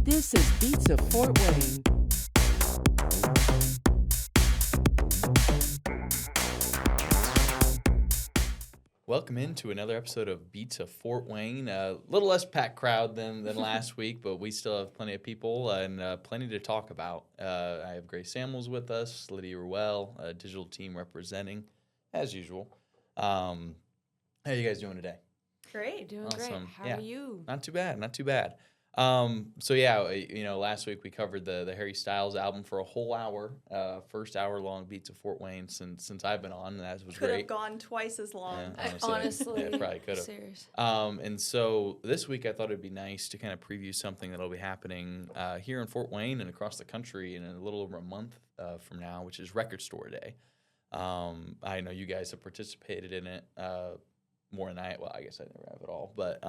This is Beats of Fort Wayne. Welcome into another episode of Beats of Fort Wayne. A little less packed crowd than last week, but we still have plenty of people and plenty to talk about. I have Grace Samuels with us, Lydia Ruel, digital team representing, as usual. How are you guys doing today? Great. Doing Awesome. great. How are you? Not too bad. Last week we covered the Harry Styles album for a whole hour, first hour long Beats of Fort Wayne since I've been on, and that was Could great. have gone twice as long. Yeah, Honestly, yeah, probably could have. serious. And so this week I thought it'd be nice to kind of preview something that'll be happening here in Fort Wayne and across the country in a little over a month from now, which is Record Store Day. I know you guys have participated in it more than I guess I never have at all, but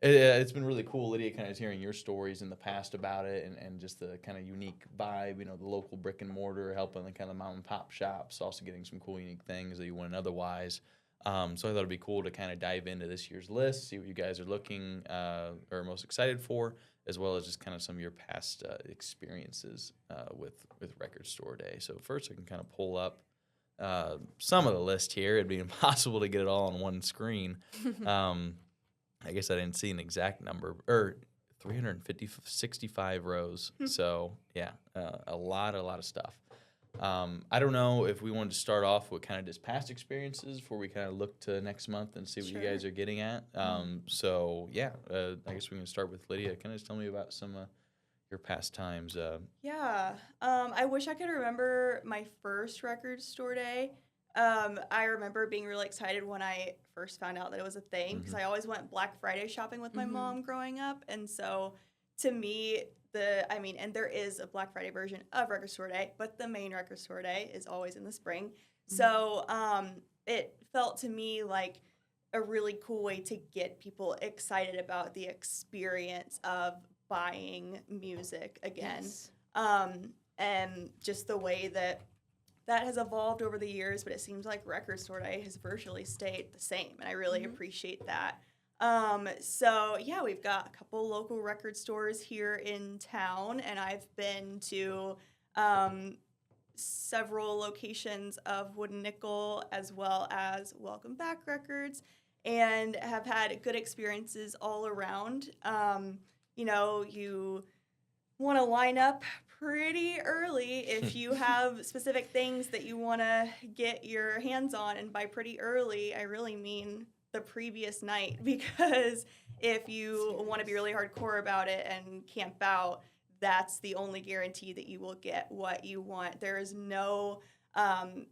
it's been really cool, Lydia, kind of hearing your stories in the past about it and just the kind of unique vibe, the local brick and mortar, helping the kind of mom and pop shops, also getting some cool, unique things that you wouldn't otherwise. So I thought it'd be cool to kind of dive into this year's list, see what you guys are looking or most excited for, as well as just kind of some of your past experiences with Record Store Day. So first I can kind of pull up some of the list here. It'd be impossible to get it all on one screen. I guess I didn't see an exact number, 65 rows. So, yeah, a lot of stuff. I don't know if we wanted to start off with kind of just past experiences before we kind of look to next month and see what you guys are getting at. I guess we can start with Lydia. Kind of just tell me about some of your past times. I wish I could remember my first Record Store Day. I remember being really excited when I first found out that it was a thing because I always went Black Friday shopping with my mom growing up. And so to me, and there is a Black Friday version of Record Store Day, but the main Record Store Day is always in the spring. So it felt to me like a really cool way to get people excited about the experience of buying music again. Yes. And just the way that has evolved over the years, but it seems like Record Store Day has virtually stayed the same, and I really appreciate that. We've got a couple local record stores here in town, and I've been to several locations of Wooden Nickel as well as Welcome Back Records, and have had good experiences all around. You want to line up pretty early if you have specific things that you want to get your hands on. And by pretty early, I really mean the previous night, because if you want to be really hardcore about it and camp out, that's the only guarantee that you will get what you want. There is no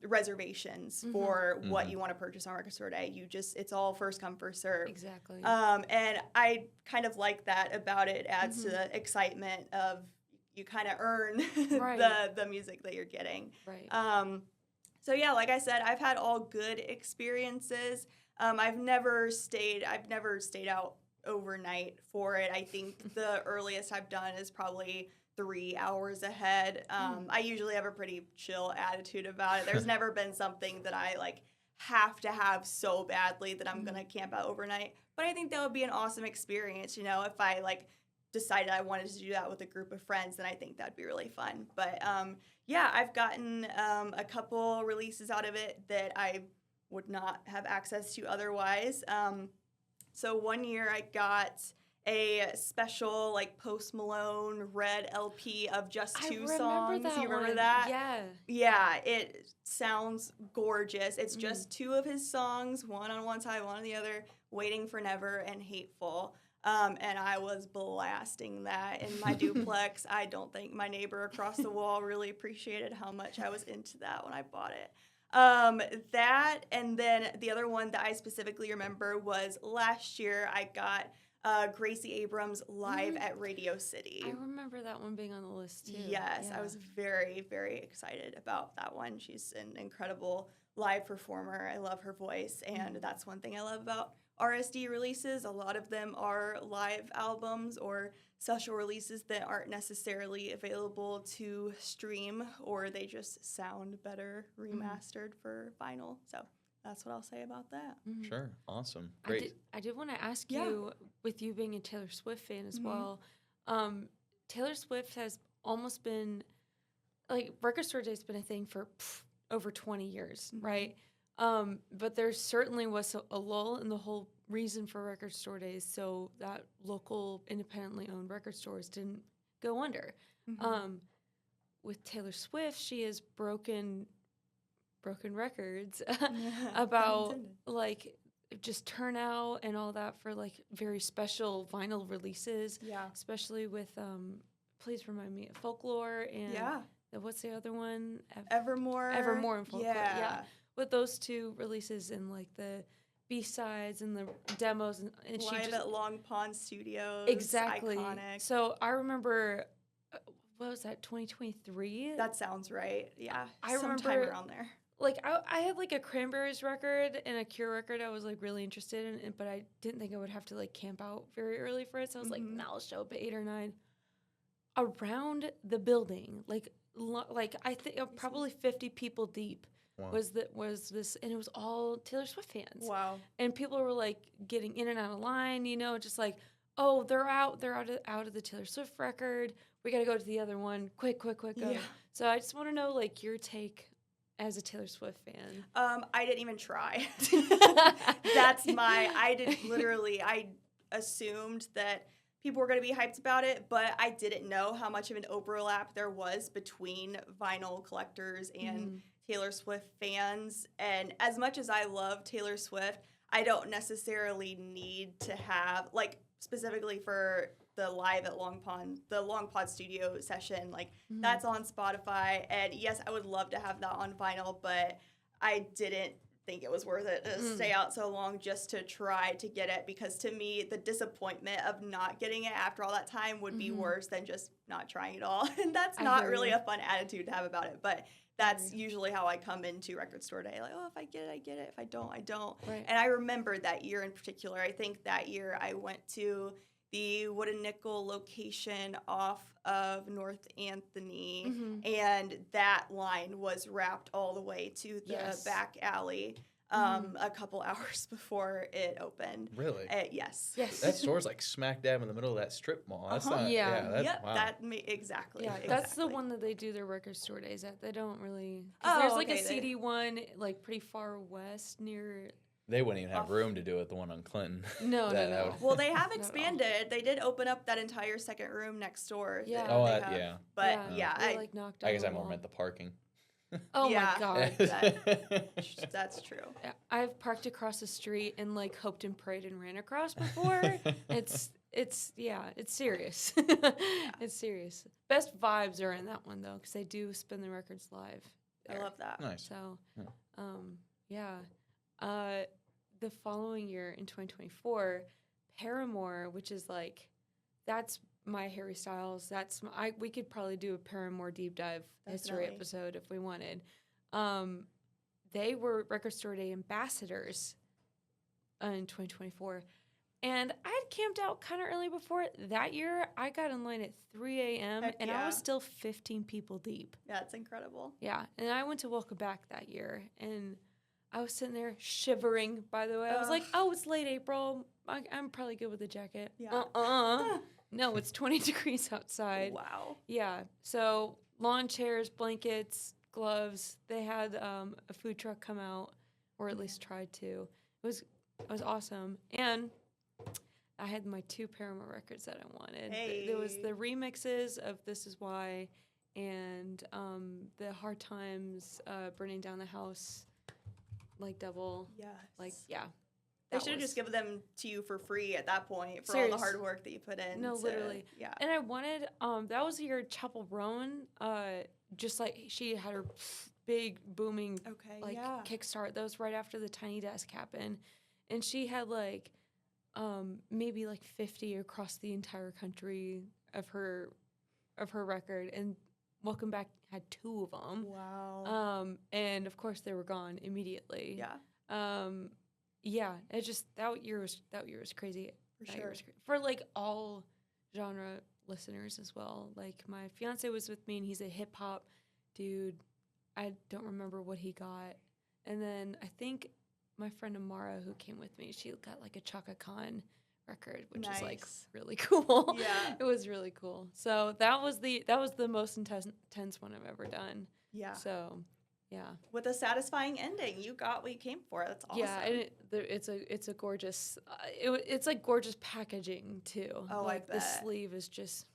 reservations for what you want to purchase on Record Store Day. It's all first come, first serve. Exactly. And I kind of like that about it. It adds to the excitement of you kind of earn the music that you're getting. Right. Like I said, I've had all good experiences. I've never stayed out overnight for it. I think the earliest I've done is probably 3 hours ahead. I usually have a pretty chill attitude about it. There's never been something that I have to have so badly that I'm gonna camp out overnight. But I think that would be an awesome experience. If I decided I wanted to do that with a group of friends, then I think that'd be really fun. But I've gotten a couple releases out of it that I would not have access to otherwise. So one year I got a special Post Malone red LP of just two songs. You remember that? Yeah. Yeah, it sounds gorgeous. It's just two of his songs, one on one side, one on the other, Waiting for Never and Hateful. And I was blasting that in my duplex. I don't think my neighbor across the wall really appreciated how much I was into that when I bought it. That, and then the other one that I specifically remember was last year I got Gracie Abrams live at Radio City. I remember that one being on the list too. Yes, Yeah. I was very, very excited about that one. She's an incredible live performer. I love her voice, and that's one thing I love about RSD releases. A lot of them are live albums or special releases that aren't necessarily available to stream, or they just sound better remastered for vinyl. So that's what I'll say about that. Sure. Awesome. Great. I did want to ask you, with you being a Taylor Swift fan as well, Taylor Swift has almost been, like, Record Store Day's been a thing for over 20 years, right? But there certainly was a lull in the whole reason for Record Store Days, so that local independently owned record stores didn't go under. With Taylor Swift, she has broken records about like just turnout and all that for like very special vinyl releases. Yeah. Especially with please remind me, Folklore and what's the other one? Evermore And Folklore. Yeah. With those two releases and like the B-sides and the demos and she Live just at Long Pond Studios. exactly Iconic. So I remember what was that, 2023? That sounds right. Yeah. I sometime remember around there. like I had like a Cranberries record and a Cure record I was like really interested in, but I didn't think I would have to like camp out very early for it. So I was like, nah, I'll show up at 8 or 9. Around the building, like I think probably 50 people deep. Wow. Was this, and it was all Taylor Swift fans. Wow. And people were like getting in and out of line, you know, just like, oh, they're out of the Taylor Swift record. We got to go to the other one. Quick, go. Yeah. So I just want to know like your take as a Taylor Swift fan. I didn't even try. I assumed that people were going to be hyped about it, but I didn't know how much of an overlap there was between vinyl collectors and Taylor Swift fans. And as much as I love Taylor Swift, I don't necessarily need to have, like, specifically for the Live at Long Pond, the Long Pond studio session, like, that's on Spotify. And yes, I would love to have that on vinyl, but I didn't think it was worth it to stay out so long just to try to get it, because to me the disappointment of not getting it after all that time would be worse than just not trying at all. And that's not really a fun attitude to have about it, but that's usually how I come into Record Store Day, like, oh, if I get it, I get it, if I don't, I don't. Right. And I remember that year in particular. I think that year I went to the Wood and Nickel location off of North Anthony, and that line was wrapped all the way to the back alley a couple hours before it opened. Really? Yes. That store's like smack dab in the middle of that strip mall. That's not, Yep, wow. Exactly. Yeah, exactly. that's the one that they do their Record Store Days at. They don't really. There's like a CD one, like pretty far west near. They wouldn't even have room to do it, the one on Clinton. No. Well, they have expanded. They did open up that entire second room next door. Yeah. But they, like knocked I guess I down the more wall. meant the parking. Oh my god. That's true. Yeah, I've parked across the street and like hoped and prayed and ran across before. It's serious. It's serious. Best vibes are in that one though, because they do spin the records live there. I love that. Nice. So, the following year in 2024, Paramore, which is like, that's my Harry Styles. We could probably do a Paramore deep dive history episode if we wanted. They were Record Store Day ambassadors in 2024. And I had camped out kind of early before it. That year, I got in line at 3 a.m. and I was still 15 people deep. Yeah, it's incredible. Yeah, and I went to Welcome Back that year, and I was sitting there shivering, by the way. I was like, oh, it's late April. I'm probably good with a jacket. Yeah. No, it's 20 degrees outside. Wow. Yeah, so lawn chairs, blankets, gloves. They had a food truck come out, or at least tried to. It was awesome. And I had my 2 Paramore records that I wanted. Hey. There was the remixes of This Is Why and the Hard Times, Burning Down the House, like double. Yes. Like, yeah. They should have just given them to you for free at that point for Serious. all the hard work that you put in. No, literally. Yeah. And I wanted, that was the year Chapel Roan, just like she had her big booming kickstart. That was right after the Tiny Desk happened. And she had like maybe like 50 across the entire country of her record. And Welcome Back had 2 of them. Wow. And of course they were gone immediately. Yeah. Yeah, it just that year was crazy. For sure. For like all genre listeners as well. Like my fiance was with me and he's a hip hop dude. I don't remember what he got. And then I think my friend Amara who came with me, she got like a Chaka Khan record, which is like Nice. really cool. Yeah. It was really cool. So that was the most intense one I've ever done. Yeah. So, yeah. With a satisfying ending, you got what you came for. That's awesome. Yeah, and it's a gorgeous it's like gorgeous packaging too. Oh, like I the bet. sleeve is just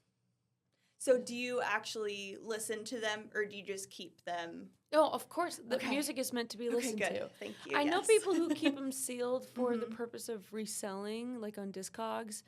So do you actually listen to them, or do you just keep them? Oh, of course. The Okay. music is meant to be Okay, listened good. to. Thank you. I know yes. people who keep them sealed for the Mhm. purpose of reselling, like on Discogs.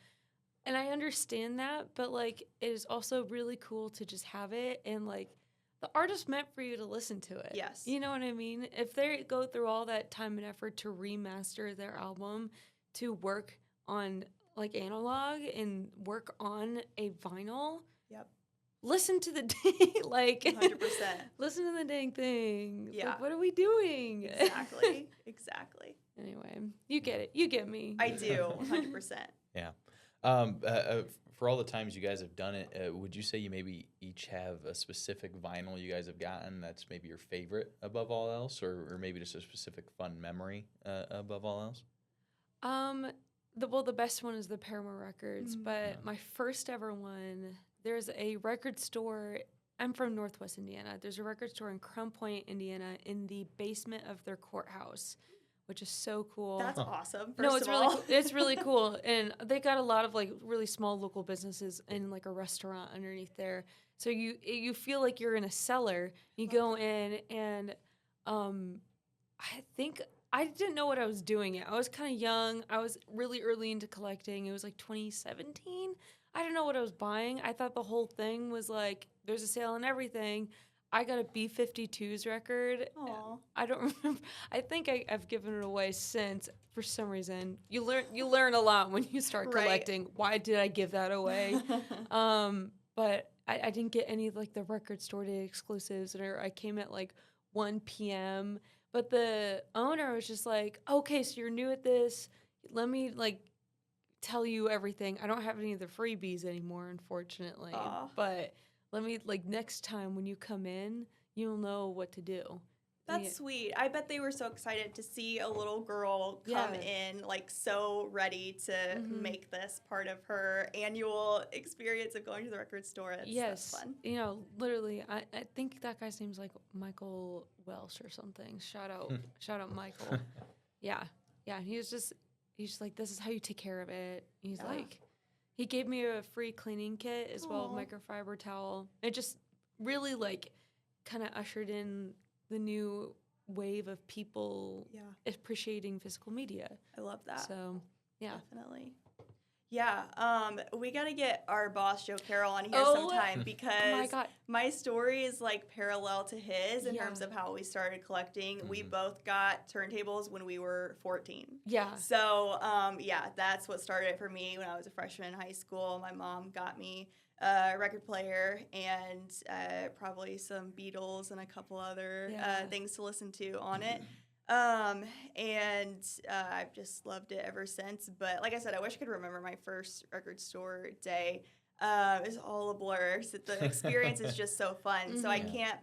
And I understand that, but like it is also really cool to just have it, and like the artist meant for you to listen to it. Yes. You know what I mean? If they go through all that time and effort to remaster their album, to work on like analog and work on a vinyl, Yep. listen to the dang like 100%. listen to the dang thing. It's Yeah. like, what are we doing? Exactly. Exactly. Anyway, you get it. You get me. I do. 100%. Yeah. For all the times you guys have done it, would you say you maybe each have a specific vinyl you guys have gotten that's maybe your favorite above all else, or maybe just a specific fun memory above all else? The best one is the Paramore Records, Mhm. but my first ever one, there's a record store. I'm from Northwest Indiana. There's a record store in Crown Point, Indiana, in the basement of their courthouse, which is so cool. That's awesome. No, first it's of really all. cool. It's really cool, and they got a lot of like really small local businesses and like a restaurant underneath there. So you feel like you're in a cellar. You go in, and I think I didn't know what I was doing yet. I was kind of young. I was really early into collecting. It was like 2017. I didn't know what I was buying. I thought the whole thing was like there's a sale on everything. I got a B-52s record. Aw. I don't remember. I think I've given it away since. For some reason, you learn a lot when you start Right. collecting. Why did I give that away? But I didn't get any of like the record store day exclusives, or I came at like 1 p.m. But the owner was just like, "Okay, so you're new at this. Let me like tell you everything. I don't have any of the freebies anymore, unfortunately. Aw. But let me like next time when you come in, you'll know what to do." That's Yeah. sweet. I bet they were so excited to see a little girl come Yeah. in, like so ready to Mhm. make this part of her annual experience of going to the record store. That's Yes, fun. you know, literally, I think that guy's name's like Michael Welsh or something. Shout out, Michael. Yeah, yeah. He's just like, this is how you take care of it. He's Yeah. like, he gave me a free cleaning kit as well, Aw. microfiber towel. It just really like kind of ushered in the new wave of people Yeah, appreciating physical media. I love that. So yeah. Definitely. Yeah, we got to get our boss Joe Carroll on here Oh, sometime Oh my because God. my story is like parallel to his in Yeah. terms of how we started collecting. We Mhm. both got turntables when we were 14. Yeah. So, yeah, that's what started it for me when I was a freshman in high school. My mom got me a record player and probably some Beatles and a couple other Yeah. things to listen to on it. And I've just loved it ever since. But like I said, I wish I could remember my first record store day. It's all a blur. So the experience is just so fun. So I Mhm.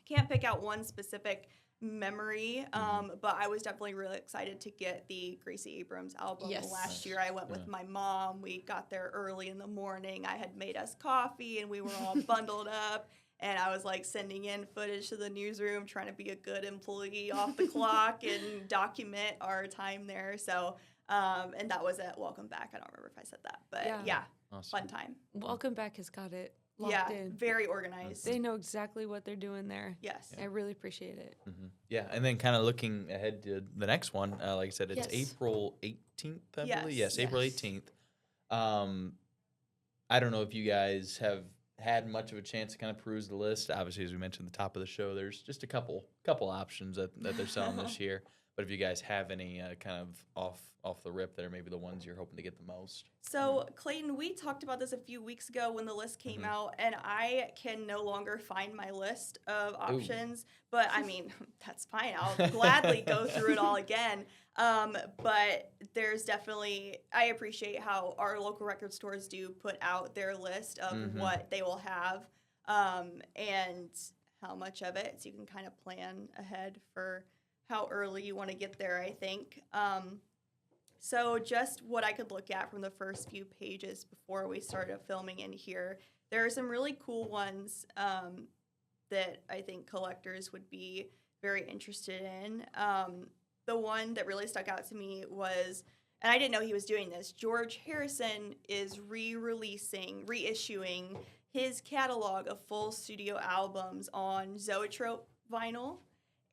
can't pick out one specific memory. But I was definitely really excited to get the Gracie Abrams album Yes. last Nice. year. I went with Yeah. my mom. We got there early in the morning. I had made us coffee and we were all bundled up. And I was like sending in footage to the newsroom, trying to be a good employee off the clock and document our time there. So, and that was at Welcome Back. I don't remember if I said that, but Yeah. yeah, Awesome. fun time. Welcome Back has got it locked Yeah, in. very organized. They know exactly what they're doing there. Yes. I really appreciate it. Yeah, and then kind of looking ahead to the next one, like I said, it's Yes. April 18th, I Yes. believe. Yes, April Yes. 18th. I don't know if you guys have had much of a chance to kind of peruse the list. Obviously, as we mentioned at the top of the show, there's just a couple options that they're selling this year. But if you guys have any kind of off the rip that are maybe the ones you're hoping to get the most. So, Clayton, we talked about this a few weeks ago when the list came out, and I can no longer find my list of options. But I mean, that's fine. I'll gladly go through it all again. But there's definitely, I appreciate how our local record stores do put out their list of what they will have and how much of it. So you can kind of plan ahead for how early you want to get there, I think. So just what I could look at from the first few pages before we started filming in here, there are some really cool ones that I think collectors would be very interested in. The one that really stuck out to me was, and I didn't know he was doing this, George Harrison is reissuing his catalog of full studio albums on Zoetrope vinyl.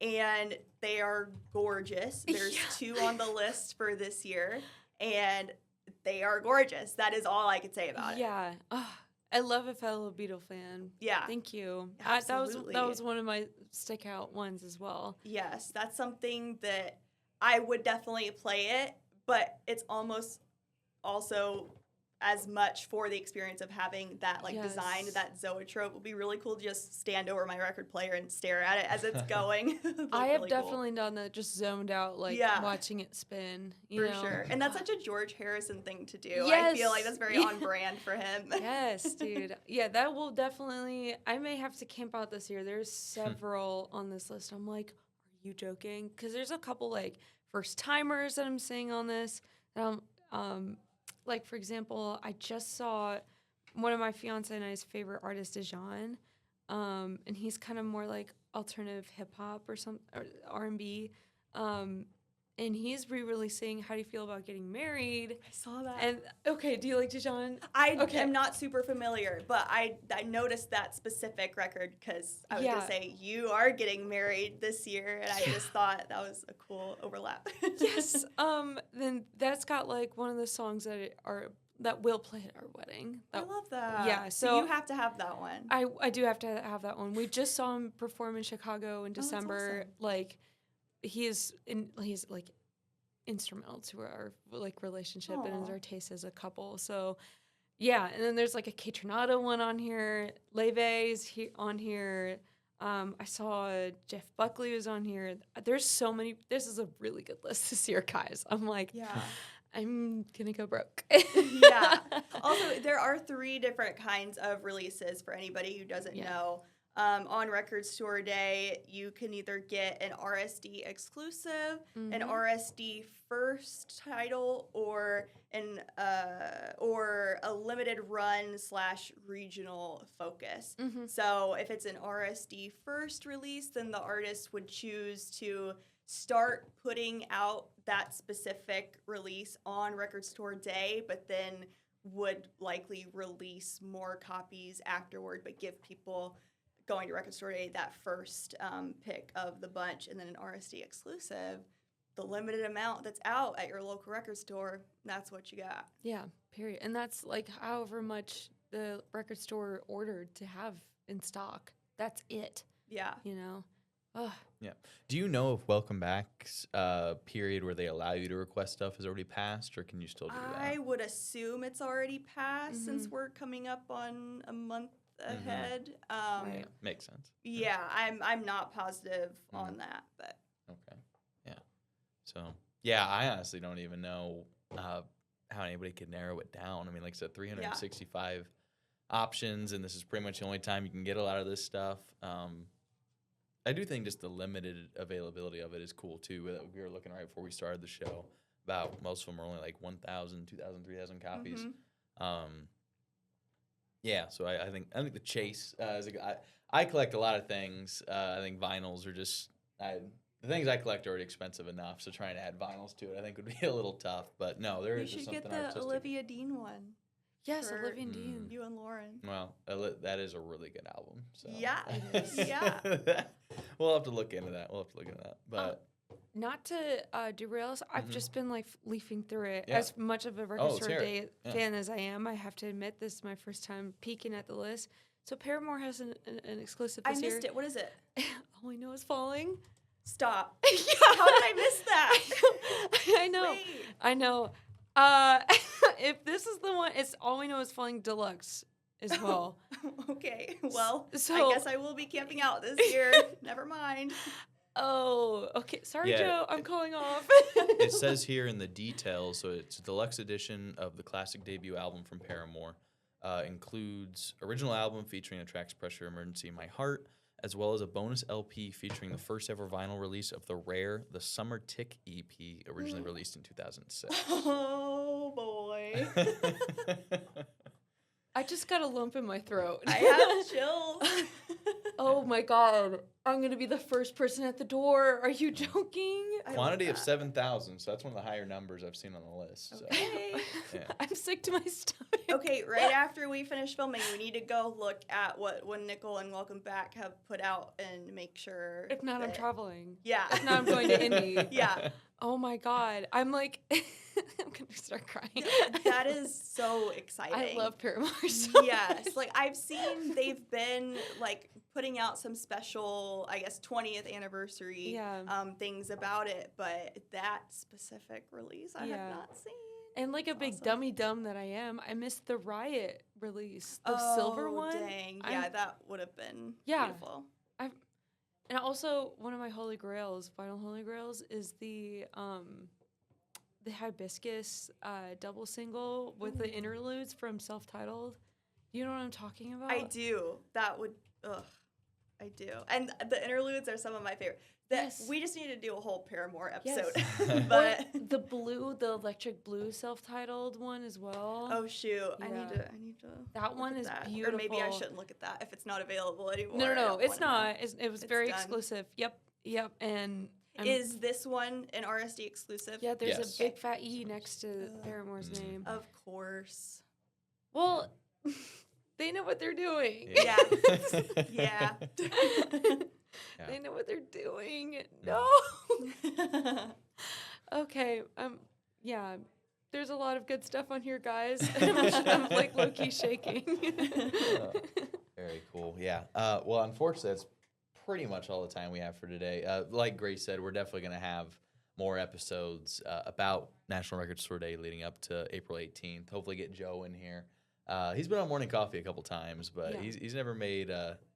And they are gorgeous. There's 2 on the list for this year, and they are gorgeous. That is all I could say about it. Yeah. Oh, I love a fellow Beatle fan. Yeah. Thank you. Absolutely. That was one of my stick out ones as well. Yes, that's something that I would definitely play it, but it's almost also as much for the experience of having that design, that zoetrope. Would be really cool to just stand over my record player and stare at it as it's going. I have definitely done that, just zoned out, watching it spin. You know? Sure. And that's such a George Harrison thing to do. Yes. I feel like that's very on brand for him. Yes, dude. Yeah, that will definitely, I may have to camp out this year. There's several on this list. I'm like, are you joking? Because there's a couple first timers that I'm seeing on this. Like, for example, I just saw one of my fiance and I's favorite artists is Jean, and he's kind of more like alternative hip hop or R&B, and he's re-releasing "How Do You Feel About Getting Married?" I saw that. And okay, do you like Dijon? I am not super familiar, but I noticed that specific record because I was going to say, you are getting married this year, and I just thought that was a cool overlap. Yes. Then that's got one of the songs that will play at our wedding. I love that. Yeah. So you have to have that one. I do have to have that one. We just saw him perform in Chicago in December. That's awesome. He's instrumental to our relationship and our taste as a couple. So yeah, and then there's a Kate Tronado one on here. Leve's on here. I saw Jeff Buckley was on here. There's so many. This is a really good list this year, guys. I'm I'm gonna go broke. Yeah. Also, there are 3 different kinds of releases for anybody who doesn't know. On Record Store Day, you can either get an RSD exclusive, an RSD first title, or a limited run / regional focus. So if it's an RSD first release, then the artist would choose to start putting out that specific release on Record Store Day, but then would likely release more copies afterward, but give people going to Record Store Day that first pick of the bunch. And then an RSD exclusive, the limited amount that's out at your local record store, that's what you got. Yeah, period. And that's however much the record store ordered to have in stock. That's it. Yeah. Ugh. Yeah. Do you know if Welcome Back's period where they allow you to request stuff has already passed, or can you still do that? I would assume it's already passed since we're coming up on a month ahead. Right. Makes sense. Yeah, I'm not positive on that, but okay. Yeah. So yeah, I honestly don't even know how anybody could narrow it down. I mean, like I said, 365 options, and this is pretty much the only time you can get a lot of this stuff. I do think just the limited availability of it is cool too. We were looking right before we started the show about most of them are only 1,000, 2,000, 3,000 copies. Yeah, so I think the chase is I collect a lot of things. I think vinyls are just the things I collect are already expensive enough. So trying to add vinyls to it, I think would be a little tough. But no, there is just something artistic. You should get the Olivia Dean one. Yes, Olivia Dean. You and Lauren. Well, that is a really good album. So. Yeah, it is. Yeah. We'll have to look into that. But not to derail us, I've just been leafing through it. Yeah. As much of a Record Store Day fan as I am, I have to admit this is my first time peeking at the list. So Paramore has an exclusive this year. I missed it. What is it? All We Know Is Falling. Stop. Yeah. How did I miss that? I know. Wait. I know. If this is the one, it's All We Know Is Falling Deluxe as well. Okay. Well, so, I guess I will be camping out this year. Never mind. Oh, okay. Sorry, Joe. I'm calling off. It says here in the details, so it's a deluxe edition of the classic debut album from Paramore. Includes original album featuring the tracks Pressure, Emergency, My Heart, as well as a bonus LP featuring the first ever vinyl release of the rare The Summer Tick EP, originally released in 2006. Oh boy. I just got a lump in my throat. I have chills. Oh my god. I'm going to be the first person at the door. Are you joking? I love Quantity of that. 7,000, so that's one of the higher numbers I've seen on the list. So. Okay. Yeah. I'm sick to my stomach. Okay, right after we finish filming, we need to go look at what When Nickel and Welcome Back have put out and make sure. If not, I'm that- traveling. Yeah. If not, I'm going to Indy. Yeah. Oh my god. I'm like, I'm going to start crying. That is so exciting. I love Paramore so Yes, much. like I've seen they've been like putting out some special, I guess, 20th anniversary Yeah. things about it, but that specific release I Yeah. have not seen. And like a big Awesome. dummy dumb that I am, I missed the Riot release, the silver one. Dang, I'm- yeah, that would have been Yeah. beautiful. And also one of my holy grails, vinyl holy grails, is the Hibiscus double single with the interludes from Self-Titled. You know what I'm talking about? I do. That would, I do. And the interludes are some of my favorite. Yes. We just need to do a whole Paramore Yes. episode. Or but the electric blue self-titled one as well. oh shoot, I Yeah. need to. That look one at is that. beautiful. Or maybe I shouldn't look at that if it's not available anymore. No, I don't it's wanna know. not. It was It's very done. exclusive. Yep. And Is this one an RSD exclusive? yeah, there's Yes. a big fat E next to Paramore's Mm. name. Of course. Well, they know what they're doing. Yeah. Yeah. Yeah. They know what they're doing. No. No. Okay. Yeah. There's a lot of good stuff on here, guys. I'm like low key shaking. Very cool. Yeah. Well, unfortunately, that's pretty much all the time we have for today. Like Grace said, we're definitely going to have more episodes about National Record Store Day leading up to April 18th. Hopefully, get Joe in here. He's been on Morning Coffee a couple times, but Yeah. he's never made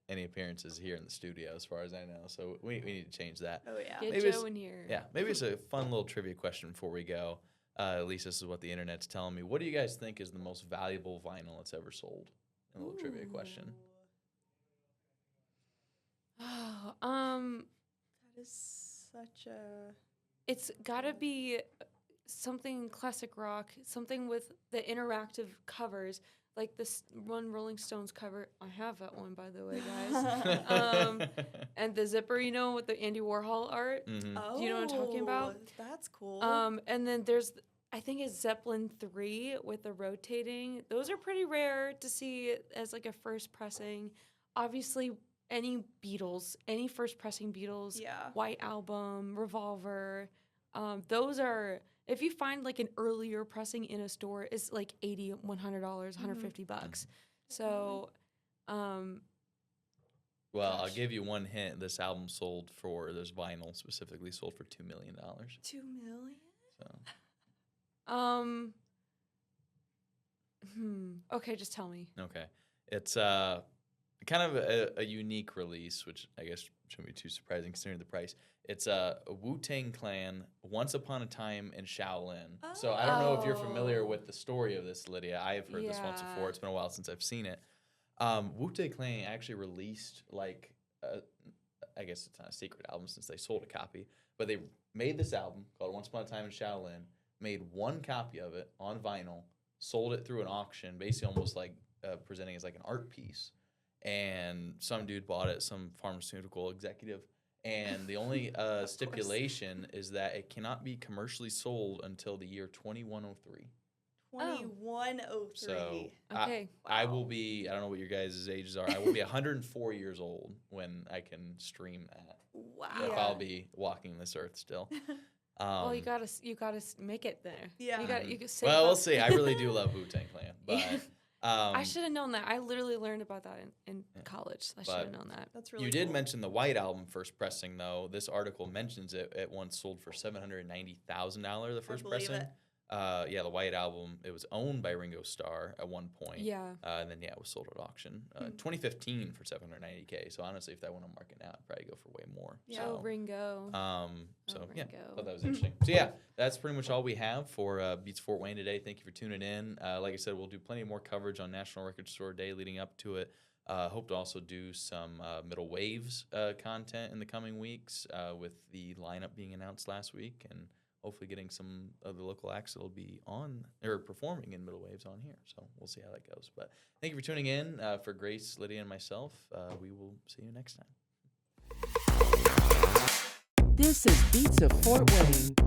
any appearances here in the studio, as far as I know. So we need to change that. Oh yeah. Get Maybe Joe it's- in here. Yeah, maybe it's a fun little trivia question before we go. At least this is what the internet's telling me. What do you guys think is the most valuable vinyl that's ever sold? A little trivia question. Oh, That is such a. it's gotta be something classic rock, something with the interactive covers, like this one Rolling Stones cover. I have that one, by the way, guys. And the zipper, with the Andy Warhol art. Mhm. Oh, Do you know what I'm talking about? That's cool. And then there's, I think it's Zeppelin 3 with the rotating. Those are pretty rare to see as like a first pressing. Obviously, any first pressing Beatles, Yeah. White Album, Revolver, those are, if you find like an earlier pressing in a store, it's like $80, $100, $150. So, Well, I'll give you one hint. This album sold for, this vinyl specifically sold for $2 million. 2 million. So, okay, just tell me. okay. It's kind of a unique release, which I guess shouldn't be too surprising considering the price. It's a Wu-Tang Clan, Once Upon a Time in Shaolin. So I don't know if you're familiar with the story of this, Lydia. I have heard this once Yeah. before. It's been a while since I've seen it. Wu-Tang Clan actually released, like, I guess it's not a secret album since they sold a copy, but they made this album called Once Upon a Time in Shaolin, made one copy of it on vinyl, sold it through an auction, basically almost like presenting as like an art piece. And some dude bought it, some pharmaceutical executive. And the only stipulation is that it cannot be commercially sold until the year 2103. 2103. So Okay. I Wow. will be, I don't know what your guys' ages are, I will be 104 years old when I can stream that. Wow. If Yeah. I'll be walking this earth still. Well, you gotta make it there. Yeah. You can save Well, we'll up. see. I really do love Wu-Tang Clan. But I should have known that. I literally learned about that in college. I should have But known that. That's really you did cool. mention the White Album first pressing, though. This article mentions it once sold for $790,000, the first believe pressing. it. Yeah, the White Album, it was owned by Ringo Starr at one point. Yeah. And then, it was sold at auction. 2015 for $790K. So, honestly, if that went on market now, I'd probably go for way more. Yeah. Oh, So, Ringo. so yeah, Ringo. thought that was interesting. So, yeah, that's pretty much all we have for Beats Fort Wayne today. Thank you for tuning in. Like I said, we'll do plenty more coverage on National Record Store Day leading up to it. Hope to also do some middle waves content in the coming weeks with the lineup being announced last week, and hopefully getting some of the local acts that'll be on or performing in middle waves on here. So we'll see how that goes. But thank you for tuning in. For Grace, Lydia, and myself, we will see you next time. This is Beats of Fort Wayne.